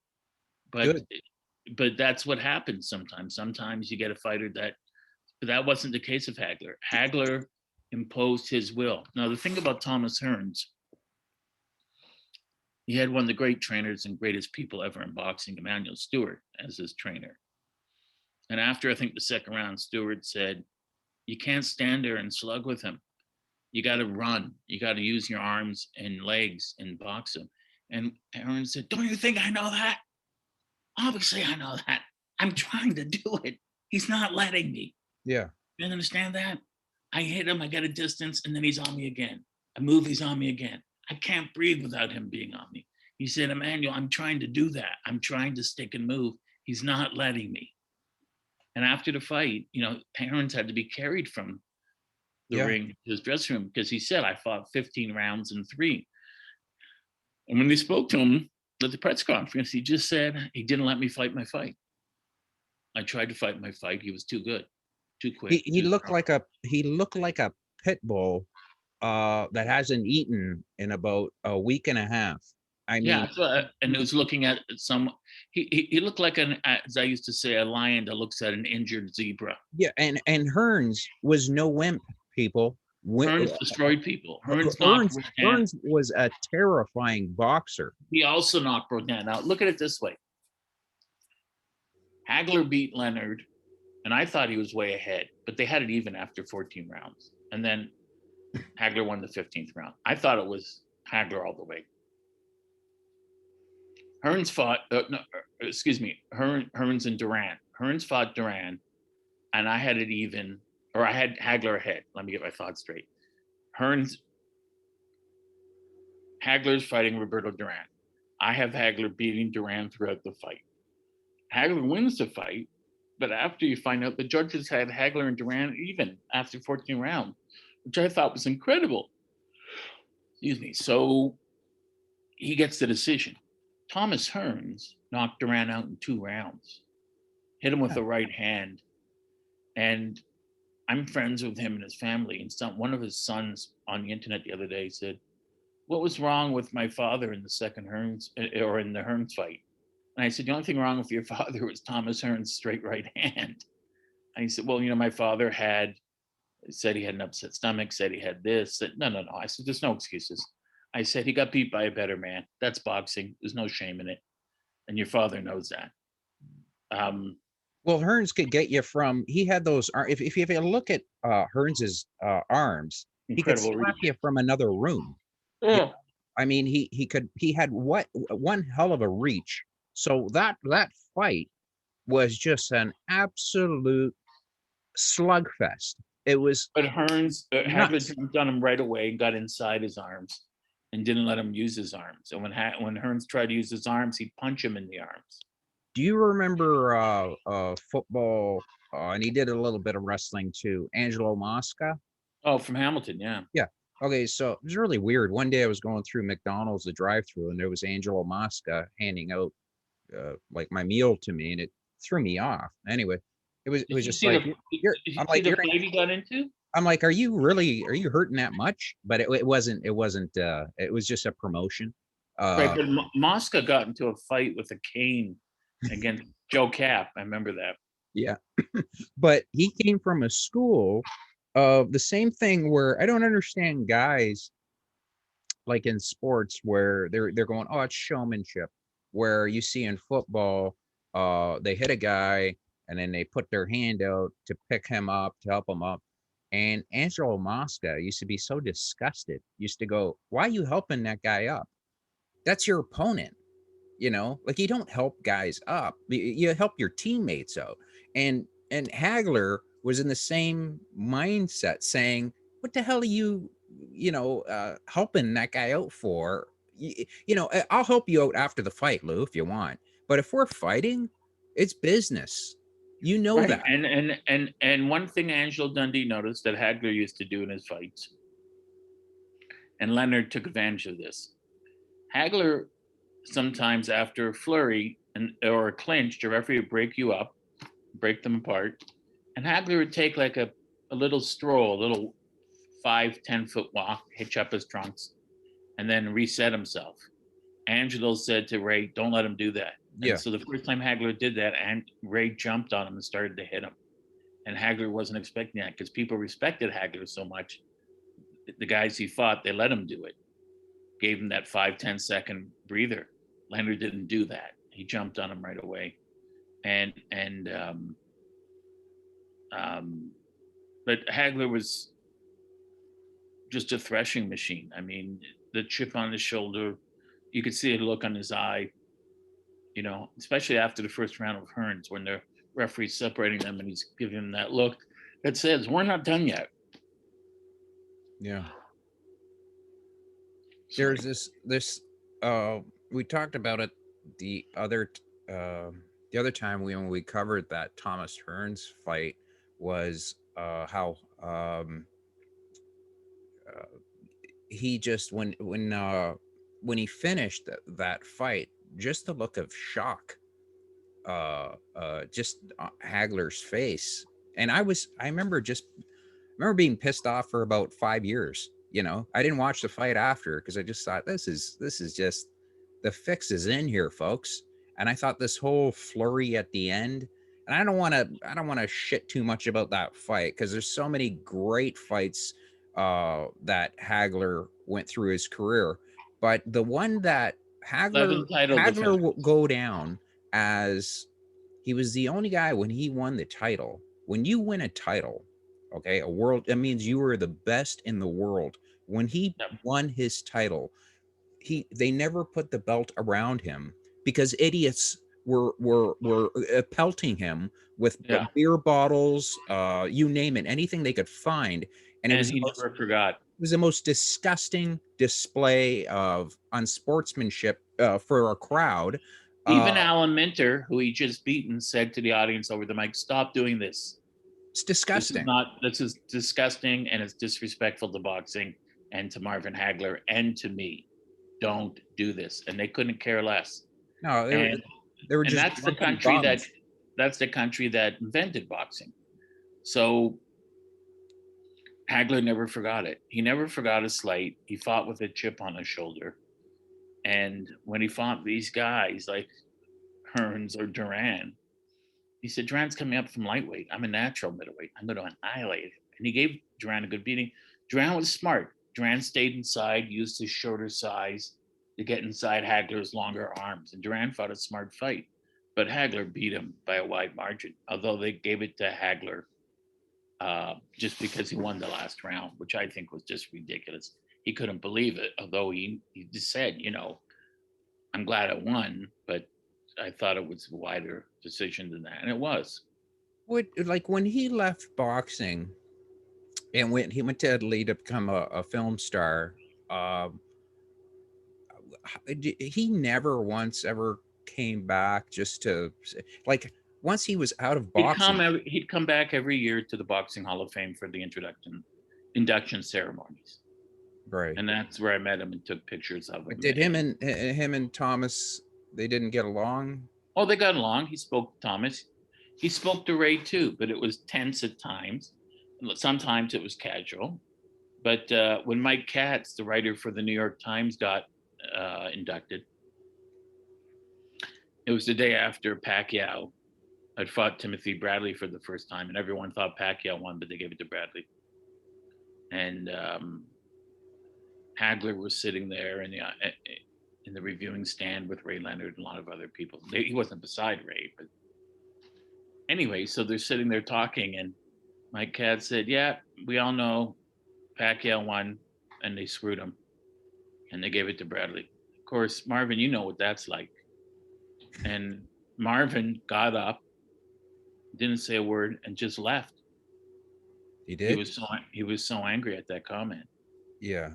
But Good. but that's what happens sometimes. Sometimes you get a fighter but that wasn't the case of Hagler. Hagler imposed his will. Now, the thing about Thomas Hearns, he had one of the great trainers and greatest people ever in boxing, Emmanuel Stewart, as his trainer. And after, I think, the second round, Stewart said, you can't stand there and slug with him. You got to run. You got to use your arms and legs and box him. And Hearns said, don't you think I know that? Obviously, I know that. I'm trying to do it. He's not letting me. Yeah. You understand that? I hit him, I get a distance, and then he's on me again. I move, he's on me again. I can't breathe without him being on me. He said, Emmanuel, I'm trying to do that. I'm trying to stick and move. He's not letting me. And after the fight, Hearns had to be carried from the ring to his dressing room because he said, I fought 15 rounds in 3. And when they spoke to him at the press conference, he just said, he didn't let me fight my fight. I tried to fight my fight. He was too good, too quick. He looked like a pit bull that hasn't eaten in about a week and a half. I mean, and it was looking at he looked like as I used to say, a lion that looks at an injured zebra. yeah, and Hearns was no wimp, people. Hearns destroyed people. Hearns was a terrifying boxer. He also knocked Rodan out. Look at it this way. Hagler beat Leonard, and I thought he was way ahead, but they had it even after 14 rounds. And then Hagler won the 15th round. I thought it was Hagler all the way. Hearns fought, Hearns and Duran. Hearns fought Duran, and I had it even, or I had Hagler ahead. Let me get my thoughts straight. Hagler's fighting Roberto Duran. I have Hagler beating Duran throughout the fight. Hagler wins the fight, but after you find out the judges had Hagler and Duran even after 14 rounds, which I thought was incredible. Excuse me. So he gets the decision. Thomas Hearns knocked Duran out in 2 rounds, hit him with the right hand. And I'm friends with him and his family. And one of his sons on the internet the other day said, what was wrong with my father in the second Hearns, or in the Hearns fight? And I said, the only thing wrong with your father was Thomas Hearns' straight right hand. And he said, well, my father said he had an upset stomach, said he had this. Said, no. I said, there's no excuses. I said, he got beat by a better man. That's boxing. There's no shame in it. And your father knows that. Well, Hearns could get you from, he had those, if you look at Hearns's arms, he could slap you from another room. Yeah. I mean, he had one hell of a reach. So that fight was just an absolute slugfest. It was. But Hearns, Hagler jumped on him right away and got inside his arms and didn't let him use his arms. And when Hearns tried to use his arms, he'd punch him in the arms. Do you remember football? And he did a little bit of wrestling too. Angelo Mosca. Oh, from Hamilton, yeah. Yeah. Okay, so it was really weird. One day I was going through McDonald's, the drive-through, and there was Angelo Mosca handing out like my meal to me, and it threw me off. Anyway, it was just like, I'm like, the fight he got into? I'm like, are you hurting that much? But it wasn't. It was just a promotion. Right, but Mosca got into a fight with a cane against Joe Cap. I remember that. Yeah, but he came from a school of the same thing where I don't understand guys like in sports where they're going, oh, it's showmanship. Where you see in football, they hit a guy and then they put their hand out to pick him up, to help him up. And Angelo Mosca used to be so disgusted, used to go, why are you helping that guy up? That's your opponent. You know, like you don't help guys up, you help your teammates out. And Hagler was in the same mindset, saying, "What the hell are you, helping that guy out for? I'll help you out after the fight, Lou, if you want. But if we're fighting, it's business. You know Right. that." And one thing Angelo Dundee noticed that Hagler used to do in his fights, and Leonard took advantage of this. Hagler sometimes after a flurry or a clinch, the referee would break you up, break them apart, and Hagler would take like a little stroll, a little 5-10 foot walk, hitch up his trunks, and then reset himself. Angelo said to Ray, "Don't let him do that." And Yeah. so the first time Hagler did that, and Ray jumped on him and started to hit him. And Hagler wasn't expecting that because people respected Hagler so much. The guys he fought, they let him do it. Gave him that 5-10 second breather. Leonard didn't do that. He jumped on him right away. And but Hagler was just a threshing machine. I mean, the chip on his shoulder, you could see a look on his eye, especially after the first round of Hearns when the referee's separating them and he's giving him that look that says, "We're not done yet." Yeah. Sorry. There's this we talked about it the other the other time when we covered that Thomas Hearns fight, was how uh, he just when he finished that fight, just the look of shock, just Hagler's face. And I remember being pissed off for about 5 years. I didn't watch the fight after because I just thought this is just, the fix is in here, folks. And I thought this whole flurry at the end, and I don't want to shit too much about that fight because there's so many great fights that Hagler went through his career. But the one that Hagler 11 title Hagler defense. will go down as, he was the only guy when he won the title. When you win a title, okay, a world, that means you were the best in the world. When he Yep. won his title, they never put the belt around him because idiots were pelting him with Yeah. beer bottles, you name it, anything they could find. And it And was he never forgot. the most disgusting display of unsportsmanship for a crowd. uh Even Alan Minter, who he just beaten, said to the audience over the mic, "Stop doing this. it's disgusting. This is disgusting and it's disrespectful to boxing and to Marvin Hagler and to me. Don't do this." And they couldn't care less. No, And they were and just that's the drunken country bums. that invented boxing. So Hagler never forgot it. He never forgot his slight. He fought with a chip on his shoulder. And when he fought these guys like Hearns or Duran, he said, "Duran's coming up from lightweight. I'm a natural middleweight. I'm going to annihilate him." And he gave Duran a good beating. Duran was smart. Duran stayed inside, used his shorter size to get inside Hagler's longer arms. And Duran fought a smart fight. But Hagler beat him by a wide margin, although they gave it to Hagler just because he won the last round, which I think was just ridiculous. He couldn't believe it, although he just said, "I'm glad I won, but I thought it was a wider decision than that." And it was. Like when he left boxing and he went to Italy to become a film star, um he never once ever came back just to, like, once he was out of boxing. He'd come back every year to the Boxing Hall of Fame for the induction ceremonies. Right. And that's where I met him and took pictures of him. Did him and Thomas, they didn't get along? Oh, they got along. He spoke to Thomas. He spoke to Ray too, but it was tense at times. Sometimes it was casual. But when Mike Katz, the writer for the New York Times, got inducted, it was the day after Pacquiao had fought Timothy Bradley for the first time, and everyone thought Pacquiao won, but they gave it to Bradley. And Hagler was sitting there in the reviewing stand with Ray Leonard and a lot of other people. He wasn't beside Ray, but anyway, so they're sitting there talking, and Mike Katz said, "Yeah, we all know Pacquiao won, and they screwed him, and they gave it to Bradley." Of course, Marvin, you know what that's like. And Marvin got up, didn't say a word, and just left. He He did? was so he was so angry at that comment. Yeah.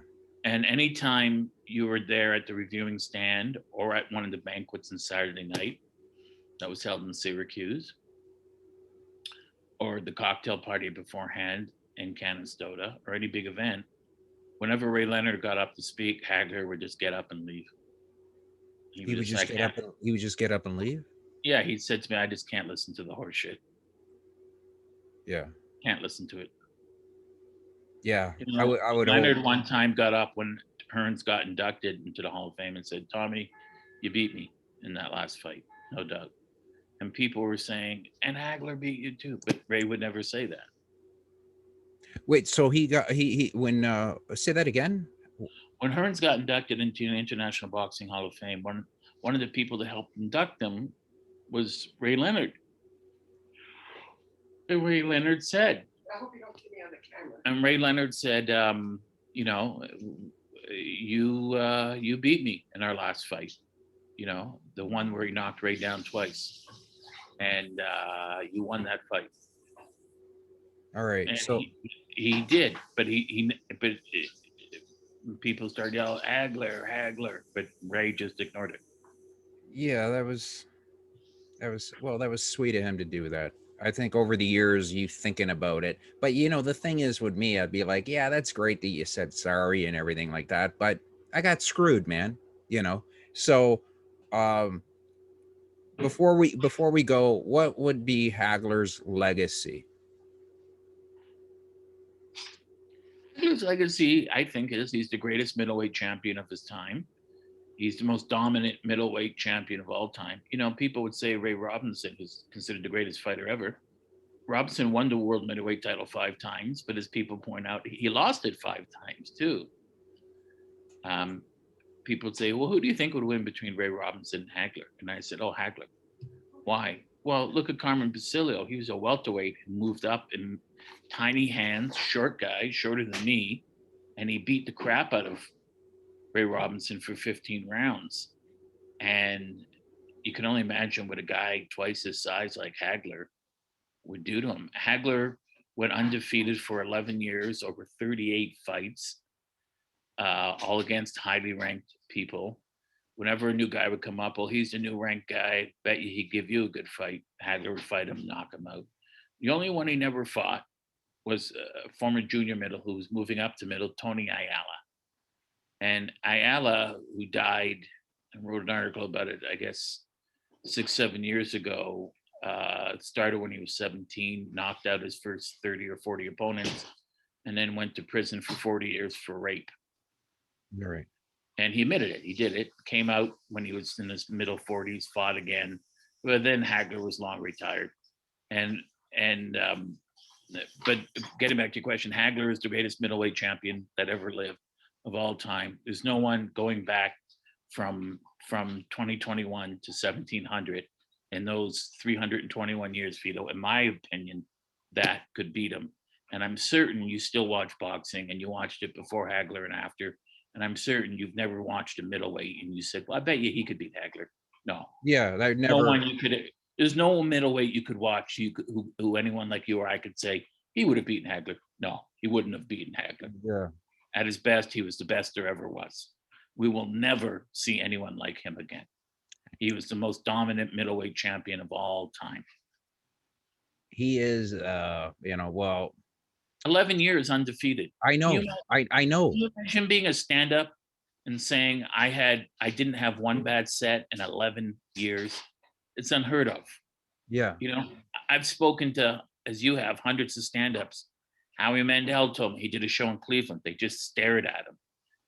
And anytime you were there at the reviewing stand or at one of the banquets on Saturday night that was held in Syracuse, or the cocktail party beforehand in Canastota, or any big event, whenever Ray Leonard got up to speak, Hagler would just get up and leave. He He would was just like, get up and he would just get up and leave? yeah, he said to me, I just can't listen to the horse shit. Yeah. Can't listen to it. Yeah. You know, I would hope. Leonard one time got up when Hearns got inducted into the Hall of Fame and said, Tommy, you beat me in that last fight, no doubt. And people were saying, and Hagler beat you too. But Ray would never say that. Wait, so he got he when say that again? When Hearns got inducted into the International Boxing Hall of Fame, one of the people that helped induct him was Ray Leonard. And Ray Leonard said, I hope you don't keep me on the camera. And Ray Leonard said, you know, you beat me in our last fight. You know, the one where he knocked Ray down twice, and you won that fight. All right. And So he did, but people started yelling Hagler, Hagler, but Ray just ignored it. yeah, that was sweet of him to do that. I think over the years you thinking about it. But you know, the thing is with me, I'd be like, yeah, that's great that you said sorry and everything like that, but I got screwed, man, you know. So um before we go, what would be Hagler's legacy? His legacy, I think, is he's the greatest middleweight champion of his time. He's the most dominant middleweight champion of all time. You know, people would say Ray Robinson was considered the greatest fighter ever. Robinson won the world middleweight title 5 times, but as people point out, he lost it 5 times too. Um, People would say, well, who do you think would win between Ray Robinson and Hagler? And I said, oh, Hagler. Why? Well, look at Carmen Basilio. He was a welterweight and moved up in tiny hands, short guy, shorter than me, and he beat the crap out of Ray Robinson for 15 rounds. And you can only imagine what a guy twice his size like Hagler would do to him. Hagler went undefeated for 11 years, over 38 fights, all against highly ranked people. Whenever a new guy would come up, well, he's the new ranked guy. Bet you he'd give you a good fight. Hagler would fight him, knock him out. The only one he never fought was a former junior middle who was moving up to middle, Tony Ayala. And Ayala, who died, and wrote an article about it, I guess 6-7 years ago, started when he was 17, knocked out his first 30 or 40 opponents, and then went to prison for 40 years for rape. All right. And he admitted it. He did it. Came out when he was in his middle 40s, fought again. But then Hagler was long retired. And but getting back to your question, Hagler is the greatest middleweight champion that ever lived of all time. There's no one going back from 2021 to 1700 in those 321 years, Vito, in my opinion, that could beat him. And I'm certain you still watch boxing, and you watched it before Hagler and after. And I'm certain you've never watched a middleweight and you said, well, I bet you he could beat Hagler. No. Yeah, I No never. one you could, there's no middleweight you could watch who anyone like you or I could say he would have beaten Hagler. No, he wouldn't have beaten Hagler. Yeah. At his best, he was the best there ever was. We will never see anyone like him again. He was the most dominant middleweight champion of all time. He is well, 11 years undefeated. I know. I know. Can you imagine being a stand-up and saying I didn't have one bad set in 11 years? It's unheard of. Yeah. You know, I've spoken to, as you have, hundreds of stand-ups. Howie Mandel told me he did a show in Cleveland. They just stared at him.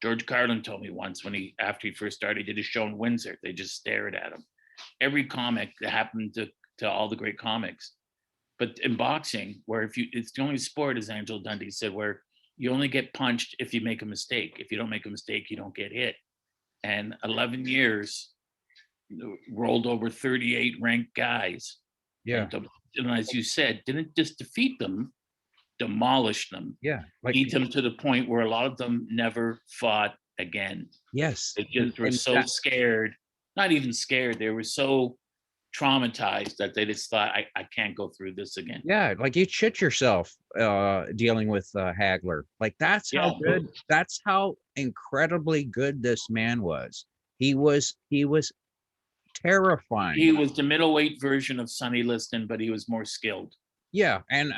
George Carlin told me once after he first started, he did a show in Windsor. They just stared at him. Every comic that happened to all the great comics. But in boxing, where it's the only sport, as Angelo Dundee said, where you only get punched if you make a mistake. If you don't make a mistake, you don't get hit. And 11 years rolled over 38 ranked guys. Yeah. And as you said, didn't just defeat them, demolished them. Yeah. Beat them to the point where a lot of them never fought again. Yes. They just were so scared, not even scared. They were so traumatized that they just thought, I can't go through this again. Yeah, like you'd shit yourself dealing with Hagler. Like Yeah. that's how incredibly good this man was. He was terrifying. He was the middleweight version of Sonny Liston, but he was more skilled. Yeah, and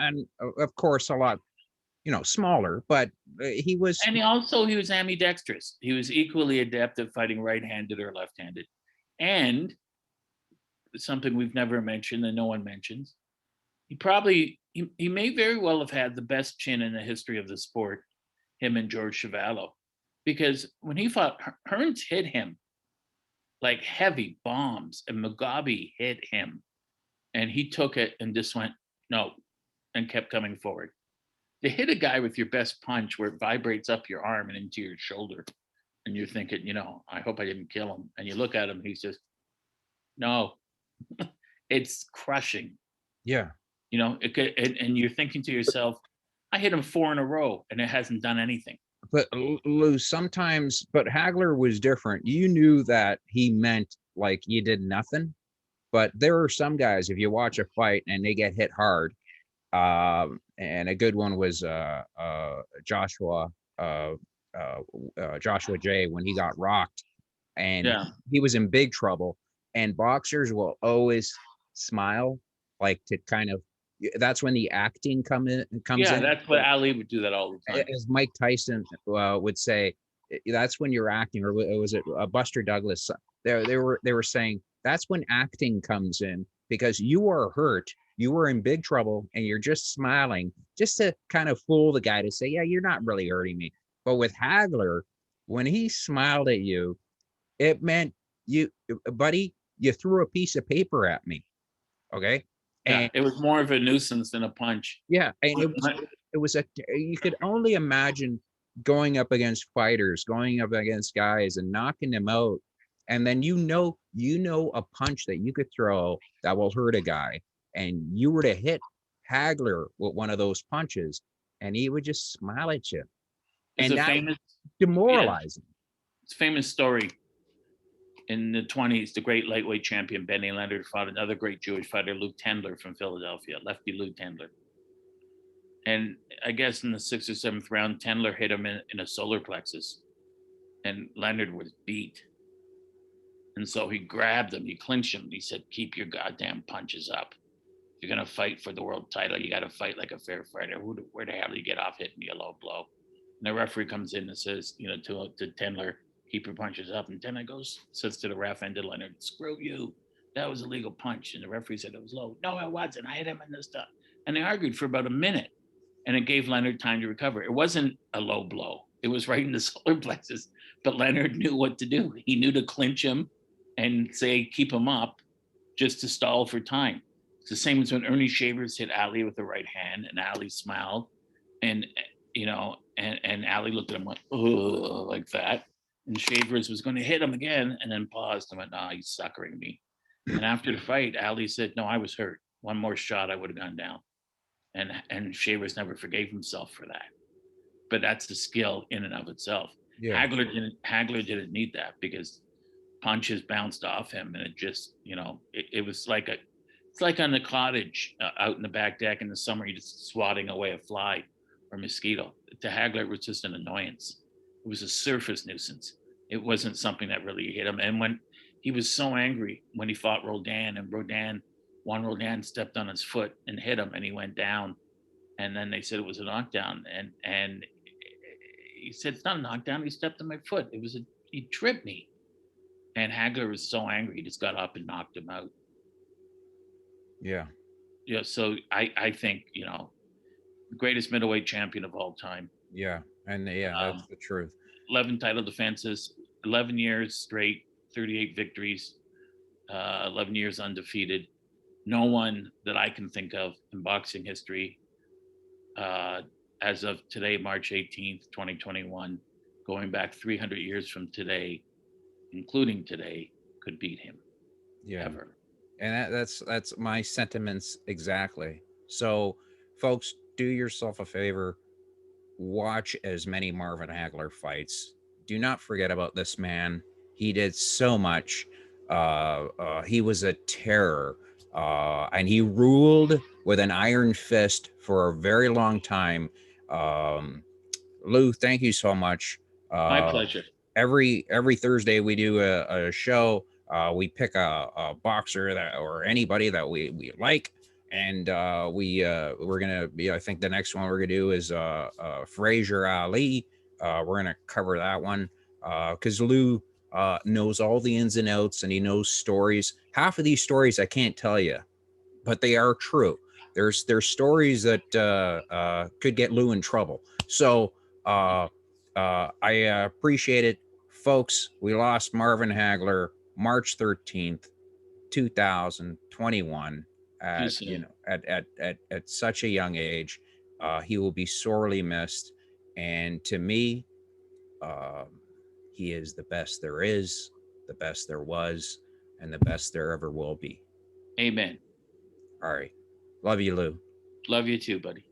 of course a lot, smaller, but he was. And he was ambidextrous. He was equally adept at fighting right-handed or left-handed. And something we've never mentioned and no one mentions, he may very well have had the best chin in the history of the sport, him and George Chuvalo, because when he fought, Hearns hit him like heavy bombs, and Mugabe hit him, and he took it and just went no, and kept coming forward. To hit a guy with your best punch where it vibrates up your arm and into your shoulder, and you're thinking, I hope I didn't kill him, and you look at him, he's just no. It's crushing. Yeah. And you're thinking to yourself, I hit him 4 in a row and it hasn't done anything. But Lou, sometimes, but Hagler was different. You knew that he meant like you did nothing. But there are some guys, if you watch a fight and they get hit hard, and a good one was Joshua J when he got rocked, and he was in big trouble. And boxers will always smile, like to kind of. That's when the acting comes in. Yeah, that's what Ali would do that all the time. As Mike Tyson would say, that's when you're acting, or was it Buster Douglas? They were saying that's when acting comes in, because you are hurt, you were in big trouble, and you're just smiling just to kind of fool the guy to say, yeah, you're not really hurting me. But with Hagler, when he smiled at you, it meant buddy, you threw a piece of paper at me. Okay. And it was more of a nuisance than a punch. Yeah. And you could only imagine going up against fighters, going up against guys and knocking them out. And then a punch that you could throw that will hurt a guy. And you were to hit Hagler with one of those punches, and he would just smile at you. And that's demoralizing. It's a famous story. In the 1920s, the great lightweight champion Benny Leonard fought another great Jewish fighter, Luke Tendler from Philadelphia, lefty Luke Tendler. And I guess in the 6th or 7th round, Tendler hit him in a solar plexus, and Leonard was beat. And so he grabbed him, he clinched him, and he said, keep your goddamn punches up. If you're going to fight for the world title, you got to fight like a fair fighter. Where the hell do you get off hitting me a low blow? And the referee comes in and says, to Tendler, keep your punches up. And Tendler says to the ref and to Leonard, screw you. That was a legal punch. And the referee said it was low. No, it wasn't. I hit him in this stuff. And they argued for about a minute. And it gave Leonard time to recover. It wasn't a low blow. It was right in the solar plexus. But Leonard knew what to do. He knew to clinch him and say, keep him up, just to stall for time. It's the same as when Ernie Shavers hit Ali with the right hand, and Ali smiled. And Ali looked at him like that. And Shavers was going to hit him again, and then paused and went, "No, he's suckering me." And after the fight, Ali said, "No, I was hurt. One more shot, I would have gone down." And Shavers never forgave himself for that. But that's the skill in and of itself. Yeah. Hagler didn't need that, because punches bounced off him, and it just, it was like it's like on the cottage out in the back deck in the summer, you're just swatting away a fly or mosquito. To Hagler, it was just an annoyance. It was a surface nuisance. It wasn't something that really hit him. And when he was so angry when he fought Rodan, and Juan Rodan stepped on his foot and hit him, and he went down. And then they said it was a knockdown. And he said, it's not a knockdown. He stepped on my foot. He tripped me. And Hagler was so angry, he just got up and knocked him out. Yeah. Yeah. So I think, the greatest middleweight champion of all time. Yeah. And that's the truth. 11 title defenses, 11 years straight, 38 victories, 11 years undefeated. No one that I can think of in boxing history, as of today, March 18th, 2021, going back 300 years from today, including today, could beat him. Yeah. Ever. And that's my sentiments exactly. So, folks, do yourself a favor. Watch as many Marvin Hagler fights. Do not forget about this man. He did so much. He was a terror, and he ruled with an iron fist for a very long time. Um, Lou, thank you so much. My Uh, pleasure. every Thursday we do a show. We pick a boxer that or anybody that we like, and we're gonna be. I think the next one we're gonna do is Frazier Ali. We're gonna cover that one because Lou knows all the ins and outs, and he knows stories. Half of these stories I can't tell you, but they are true. There's stories that could get Lou in trouble. So I appreciate it, folks. We lost Marvin Hagler March 13th, 2021. Too At soon. at such a young age, he will be sorely missed. And to me, um, he is the best there is, the best there was, and the best there ever will be. Amen. All right, love you, Lou. Love you too, buddy.